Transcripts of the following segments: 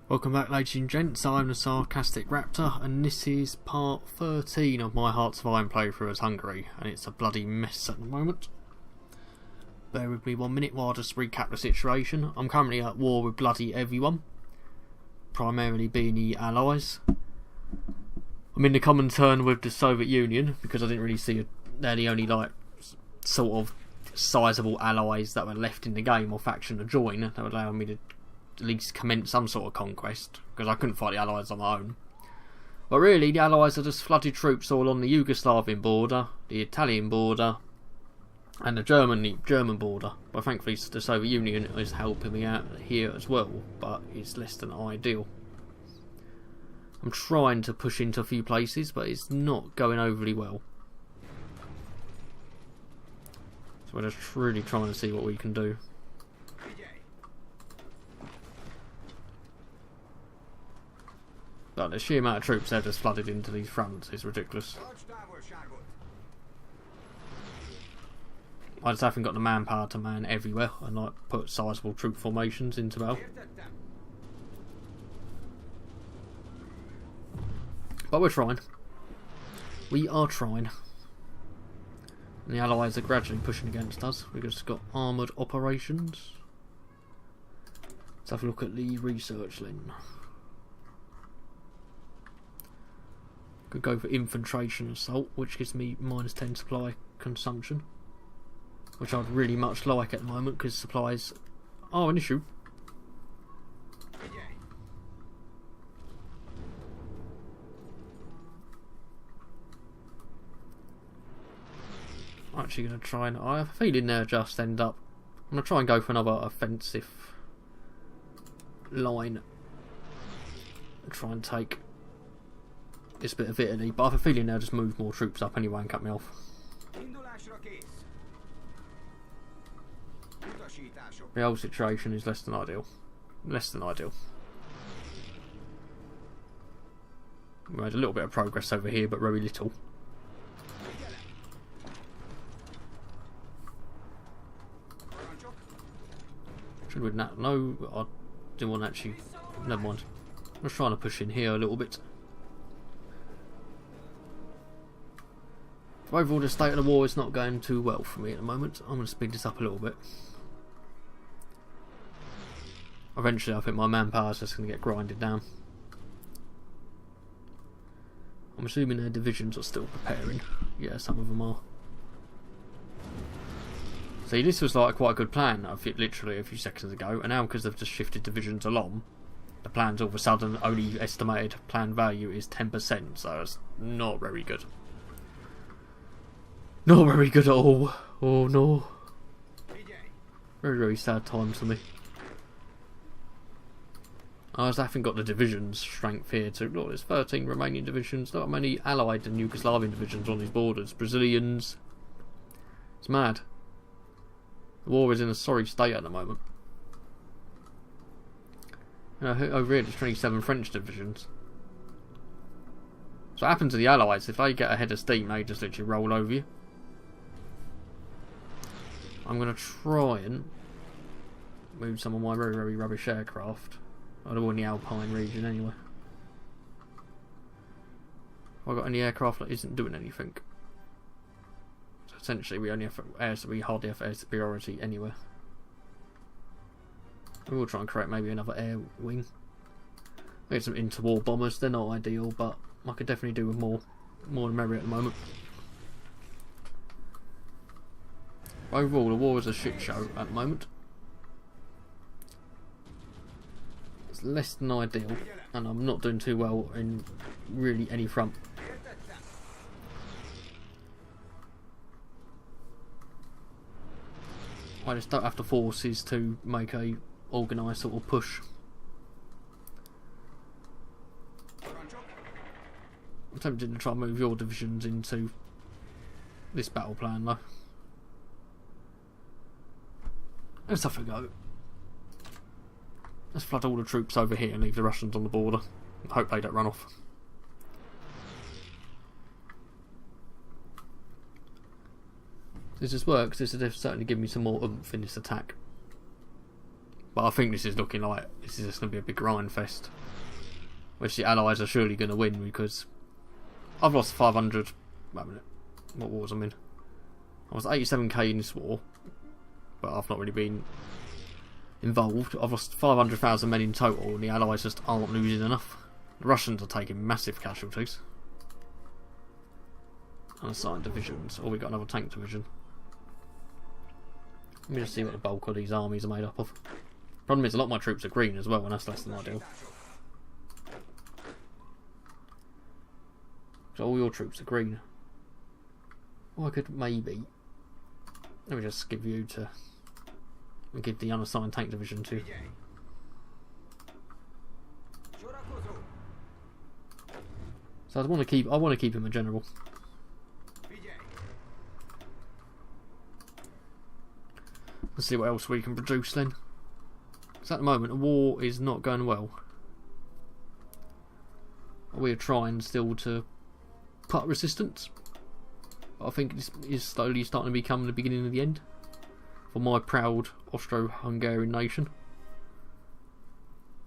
Welcome back, ladies and gents. I'm the Sarcastic Raptor, and this is part 13 of my Hearts of Iron playthrough as Hungary, and it's a bloody mess at the moment. Bear with me 1 minute while I just recap the situation. I'm currently at war with bloody everyone, primarily being the Allies. I'm in the common turn with the Soviet Union because I didn't really see they're the only sort of sizable allies that were left in the game or faction to join that would allow me to at least commence some sort of conquest, because I couldn't fight the Allies on my own. But really, the Allies are just flooded troops all on the Yugoslavian border, the Italian border, and the German border. But thankfully, the Soviet Union is helping me out here as well, but it's less than ideal. I'm trying to push into a few places, but it's not going overly well. So we're just really trying to see what we can do. But the sheer amount of troops they've just flooded into these fronts is ridiculous. I just haven't got the manpower to man everywhere and put sizable troop formations into battle. But we're trying. We are trying. And the Allies are gradually pushing against us. We've just got armoured operations. Let's have a look at the research then. Could go for infiltration assault, which gives me -10 supply consumption, which I'd really much like at the moment because supplies are an issue. I'm actually going to try and I have a feeling they'll just end up. I'm going to try and go for another offensive line and try and take this bit of Italy, but I have a feeling they'll just move more troops up anyway and cut me off. The whole situation is less than ideal. Less than ideal. We made a little bit of progress over here, but very little. Should we not? No, I didn't want to actually. Never mind. I was trying to push in here a little bit. Overall, the state of the war is not going too well for me at the moment. I'm going to speed this up a little bit. Eventually, I think my manpower is just going to get grinded down. I'm assuming their divisions are still preparing. Yeah, some of them are. See, this was quite a good plan literally a few seconds ago, and now because they've just shifted divisions along, the plan's all of a sudden only estimated plan value is 10%, so it's not very good. Not very good at all. Oh no. Very, very sad times for me. I just haven't got the divisions strength here to look. There's 13 Romanian divisions, not many Allied and Yugoslavian divisions on these borders. Brazilians. It's mad. The war is in a sorry state at the moment. Over here there's 27 French divisions. So what happens to the Allies, if they get ahead of steam, they just literally roll over you. I'm going to try and move some of my very, very rubbish aircraft. I don't want the Alpine region anyway. Have I got any aircraft that isn't doing anything? So essentially we only have we hardly have air superiority anywhere. We will try and create maybe another air wing. We get some interwar bombers. They're not ideal, but I could definitely do with more than merry at the moment. Overall, the war is a shit show at the moment. It's less than ideal, and I'm not doing too well in really any front. I just don't have the forces to make a organised sort of push. I'm tempted to try and move your divisions into this battle plan though. Let's have a go. Let's flood all the troops over here and leave the Russians on the border. Hope they don't run off. If this works, this will certainly give me some more oomph in this attack. But I think this is looking like this is just going to be a big grind fest, which the Allies are surely going to win, because I've lost 500. Wait a minute, what wars I'm in? I was 87k in this war, but I've not really been involved. I've lost 500,000 men in total, and the Allies just aren't losing enough. The Russians are taking massive casualties. Unassigned divisions. Oh, we got another tank division. Let me just see what the bulk of these armies are made up of. Problem is, a lot of my troops are green as well, and that's less than ideal. So all your troops are green. Oh, I could maybe. Let me just give you to. Give the unassigned tank division to. So I want to keep. I want to keep him a general. Let's see what else we can produce then. Because at the moment, the war is not going well. We are trying still to cut resistance. But I think this is slowly starting to become the beginning of the end for my proud Austro-Hungarian nation.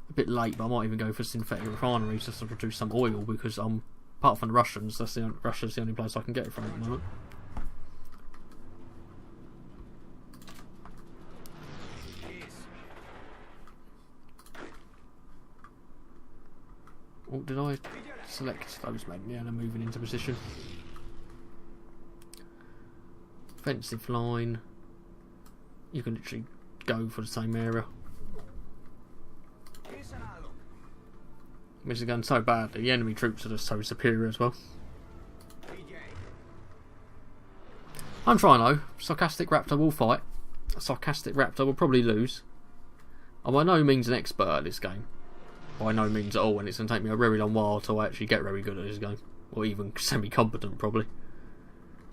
A bit late, but I might even go for synthetic refineries just to produce some oil, because apart from the Russians, Russia's the only place I can get it from at the moment. Oh, did I select those men? Yeah, they're moving into position. Offensive line. You can literally go for the same area. This is going so bad. The enemy troops are just so superior as well. I'm trying though. Sarcastic Raptor will fight. Sarcastic Raptor will probably lose. I'm by no means an expert at this game. By no means at all, and it's going to take me a very long while till I actually get very good at this game. Or even semi-competent, probably.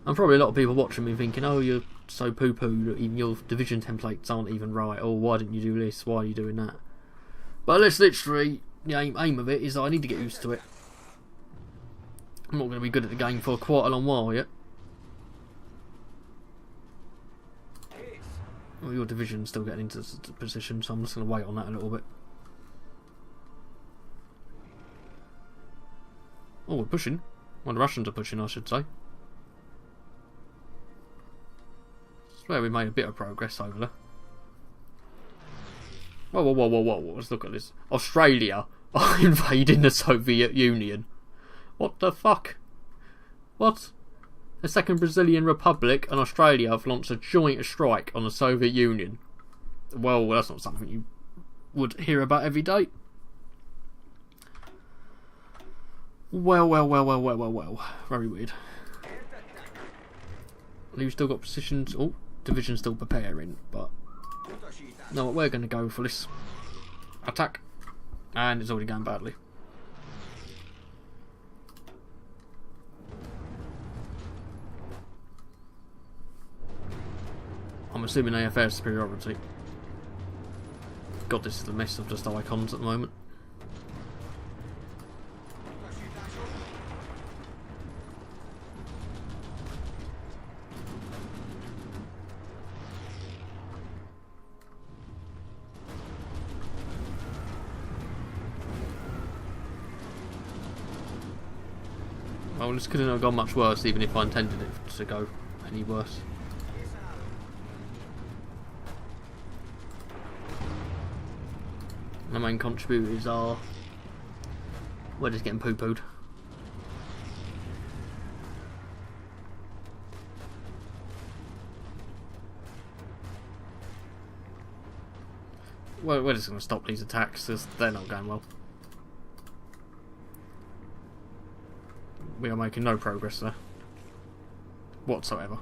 And probably a lot of people watching me thinking, oh, you're so poo-poo, even your division templates aren't even right, or why didn't you do this, why are you doing that? But that's literally, the aim of it is that I need to get used to it. I'm not going to be good at the game for quite a long while yet. Well, your division's still getting into position, so I'm just going to wait on that a little bit. Oh, we're pushing. Well, the Russians are pushing, I should say. I swear we made a bit of progress over there. Whoa, whoa, whoa, whoa, whoa. Let's look at this. Australia are invading the Soviet Union. What the fuck? What? The Second Brazilian Republic and Australia have launched a joint strike on the Soviet Union. Well, that's not something you would hear about every day. Well. Very weird. We've still got positions. Oh, division still preparing, but no, we're going to go for this attack, and it's already going badly. I'm assuming they have air superiority. God, this is the mess of just icons at the moment. Well, this couldn't have gone much worse, even if I intended it to go any worse. The main contributors are... we're just getting poo-pooed. Well, we're just going to stop these attacks, because they're not going well. We are making no progress there whatsoever.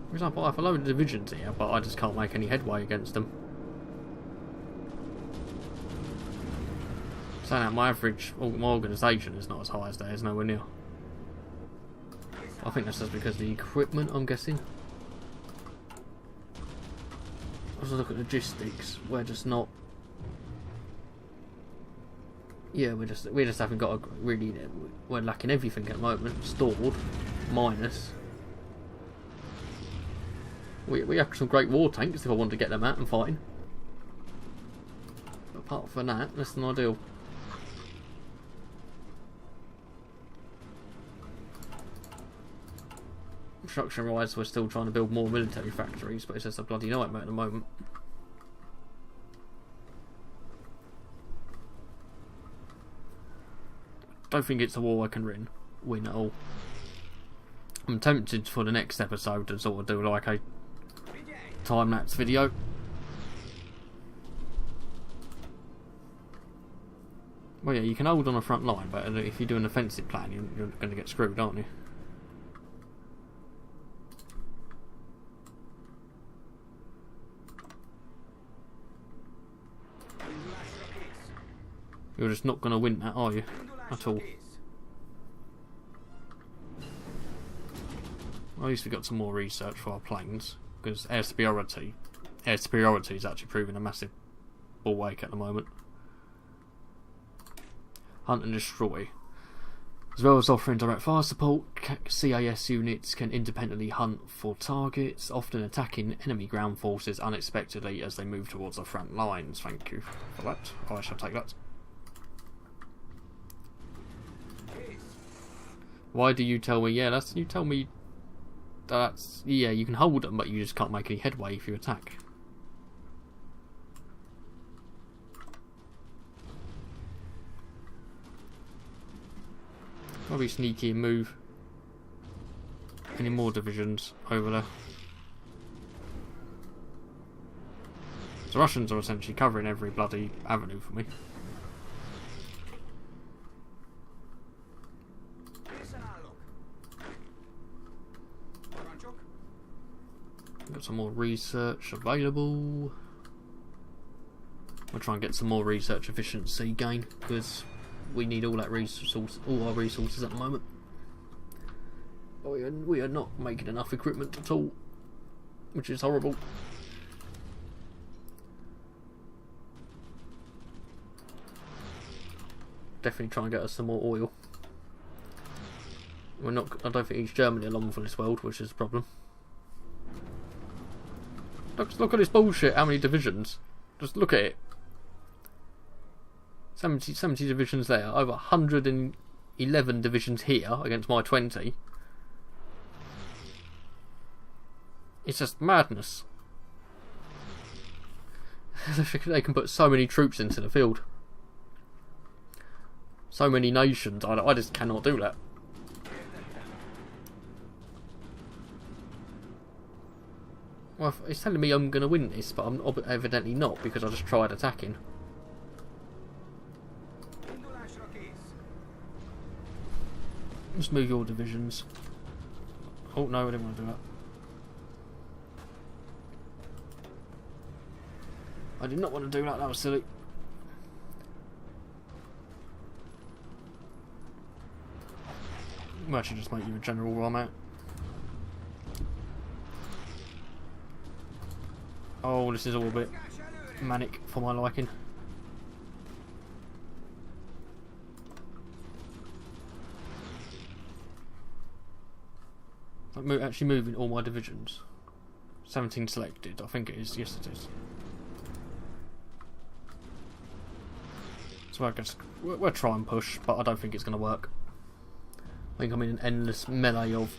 For example, I have a load of divisions here, but I just can't make any headway against them. Saying that, my average, my organisation is not as high as theirs, nowhere near. I think that's just because of the equipment, I'm guessing. Let's look at logistics. We're just not. Yeah, we just haven't got a really. We're lacking everything at the moment stored. minus. We have some great war tanks if I want to get them out and fighting. But apart from that, less than ideal. Construction wise, we're still trying to build more military factories, but it's just a bloody nightmare at the moment. Don't think it's a war I can win at all. I'm tempted for the next episode to sort of do like a time-lapse video. Well, yeah, you can hold on a front line, but if you do an offensive plan, you're going to get screwed, aren't you? You're just not going to win that, are you? At all. At least we got some more research for our planes, because air superiority is actually proving a massive ball ache at the moment. Hunt and destroy. As well as offering direct fire support, CAS units can independently hunt for targets, often attacking enemy ground forces unexpectedly as they move towards the front lines. Thank you for that. I shall take that. Why do you tell me? Yeah, you tell me that's... Yeah, you can hold them, but you just can't make any headway if you attack. Probably sneaky and move any more divisions over there. The Russians are essentially covering every bloody avenue for me. Got some more research available. We'll try and get some more research efficiency gain, because we need all that all our resources at the moment. We are not making enough equipment at all, which is horrible. Definitely try and get us some more oil. I don't think East Germany are long for this world, which is a problem. Look at this bullshit, how many divisions? Just look at it. 70 divisions there, over 111 divisions here against my 20. It's just madness. They can put so many troops into the field. So many nations, I just cannot do that. Well, it's telling me I'm going to win this, but I'm evidently not, because I just tried attacking. Just move your divisions. Oh no, I didn't want to do that. I did not want to do that, that was silly. We'll actually just make you a general while I'm out. Oh, this is all a bit manic for my liking. I'm actually moving all my divisions. 17 selected, I think it is. Yes, it is. So I guess we'll try and push, but I don't think it's going to work. I think I'm in an endless melee of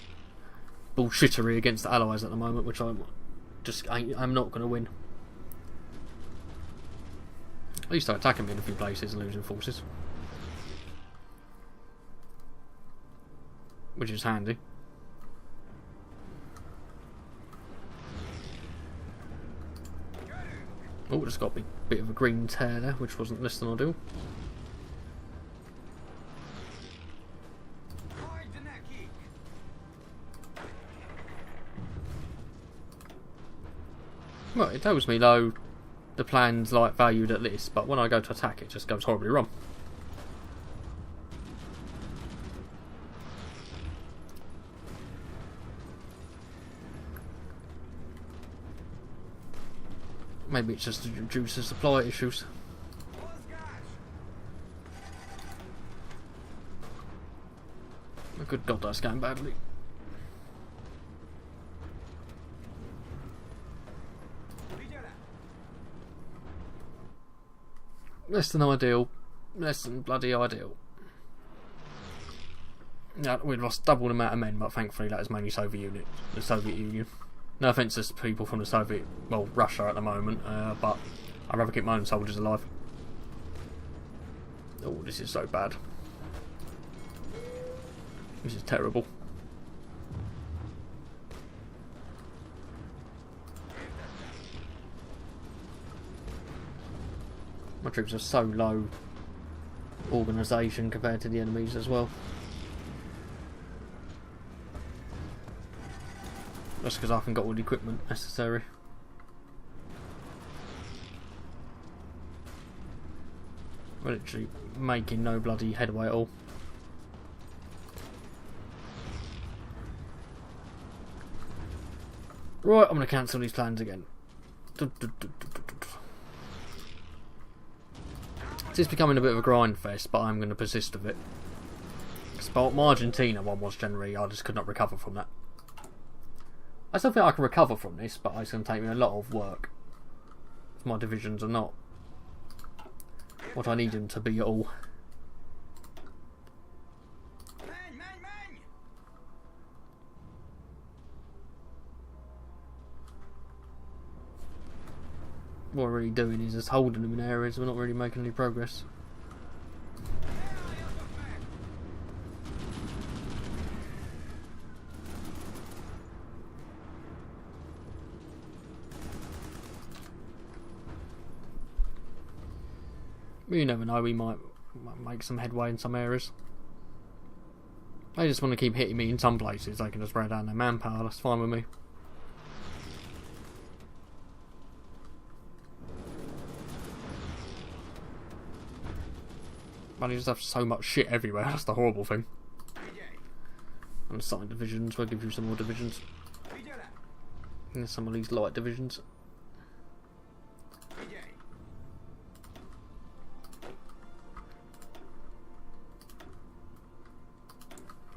bullshittery against the Allies at the moment, which I'm not going to win. At least they're attacking me in a few places and losing forces, which is handy. Oh, just got a bit of a green tear there, which wasn't less than ideal. Well, it tells me though the plan's like valued at this, but when I go to attack it just goes horribly wrong. Maybe it's just due to supply issues. Oh, good God, that's going badly. Less than ideal. Less than bloody ideal. Yeah, we've lost double the amount of men, but thankfully that is mainly the Soviet Union. No offence to people from Russia at the moment, but I'd rather keep my own soldiers alive. Oh, this is so bad. This is terrible. My troops are so low organisation compared to the enemies as well. Just because I haven't got all the equipment necessary. We're literally making no bloody headway at all. Right, I'm going to cancel these plans again. It's becoming a bit of a grind fest, but I'm going to persist with it. But my Argentina one was generally, I just could not recover from that. I still think I can recover from this, but it's going to take me a lot of work. If my divisions are not what I need them to be at all. What we're really doing is just holding them in areas, we're not really making any progress. You never know, we might make some headway in some areas. They just want to keep hitting me in some places, they can just spread down their manpower, that's fine with me. But you just have so much shit everywhere, that's the horrible thing. And assign divisions, we'll give you some more divisions. And some of these light divisions.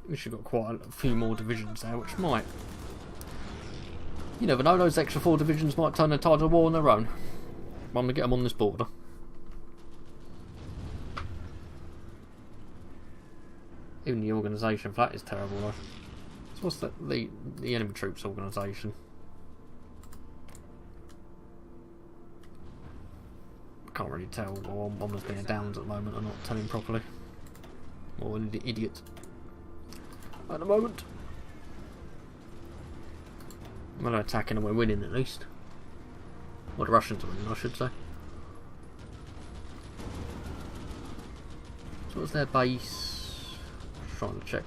We should got quite a few more divisions there, which might... You never know, those extra 4 divisions might turn the tide of war on their own. I'm going to get them on this border. Even the organisation for that is terrible though. So what's the enemy troops organisation? I can't really tell. Well, I'm just being downs at the moment and not telling properly. Or an idiot. At the moment. Well, attacking and we're winning at least. Well, the Russians are winning, I should say. So what's their base? Just trying to check.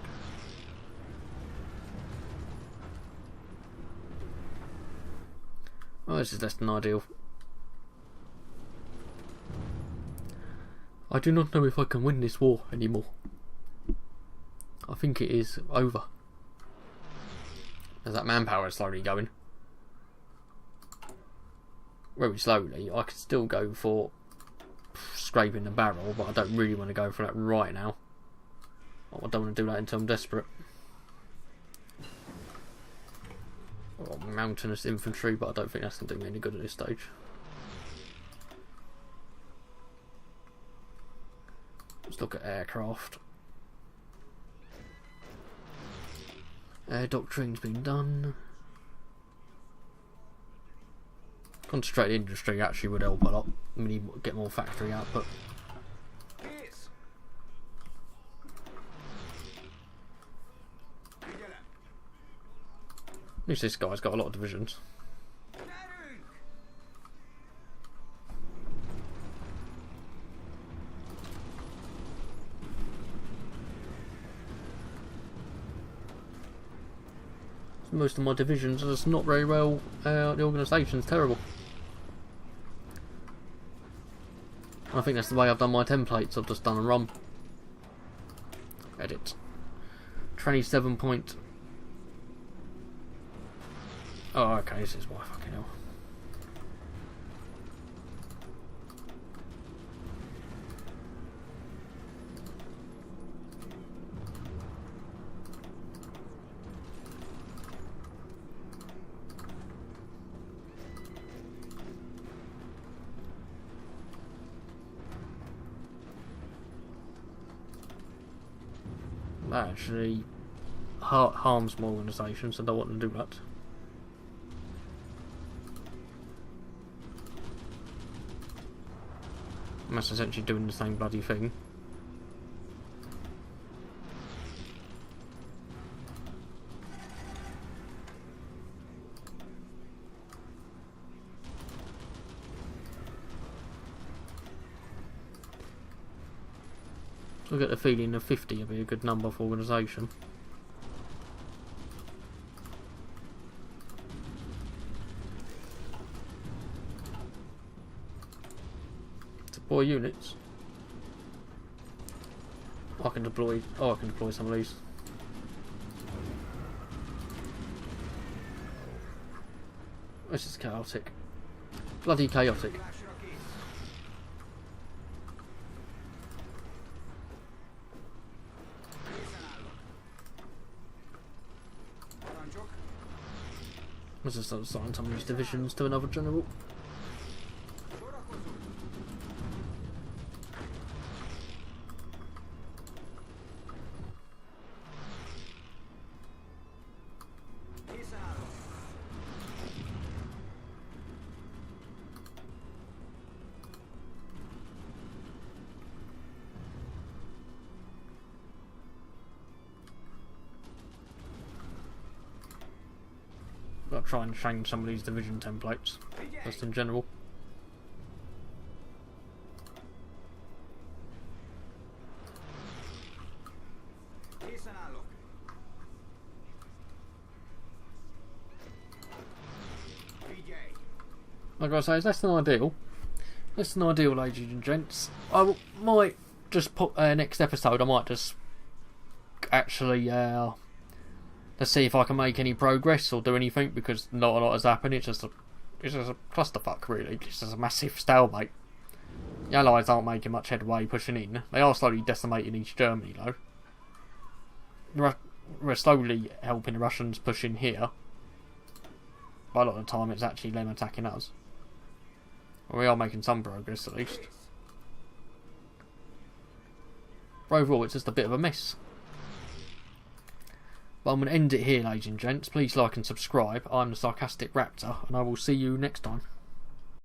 Oh, this is less than ideal. I do not know if I can win this war anymore. I think it is over. As that manpower is slowly going. Very slowly. I could still go for scraping the barrel, but I don't really want to go for that right now. I don't want to do that until I'm desperate. Oh, mountainous infantry, but I don't think that's going to do me any good at this stage. Let's look at aircraft. Air doctrine's been done. Concentrated industry actually would help a lot. We need to get more factory output. At least this guy's got a lot of divisions. Most of my divisions are just not very well. The organisation's terrible. I think that's the way I've done my templates. I've just done a run. Edit. 27 point. Oh, okay. This is why. Fucking hell. That actually harms my organisation, so I don't want to do that. And that's essentially doing the same bloody thing. I get the feeling that 50 would be a good number for organisation. Deploy units. I can deploy. Oh, I can deploy some of these. This is chaotic. Bloody chaotic. Let's just assign some of these divisions to another general. I'll try and change some of these division templates, just in general. Like I say, it's less than ideal. Less than ideal, ladies and gents. I might just put next episode. I might just actually let's see if I can make any progress or do anything, because not a lot has happened. It's just a clusterfuck, really. It's just a massive stalemate. The Allies aren't making much headway pushing in. They are slowly decimating East Germany, though. We're slowly helping the Russians push in here. But a lot of the time it's actually them attacking us. Well, we are making some progress, at least. But overall, it's just a bit of a mess. But I'm going to end it here, ladies and gents. Please like and subscribe. I'm the Sarcastic Raptor, and I will see you next time.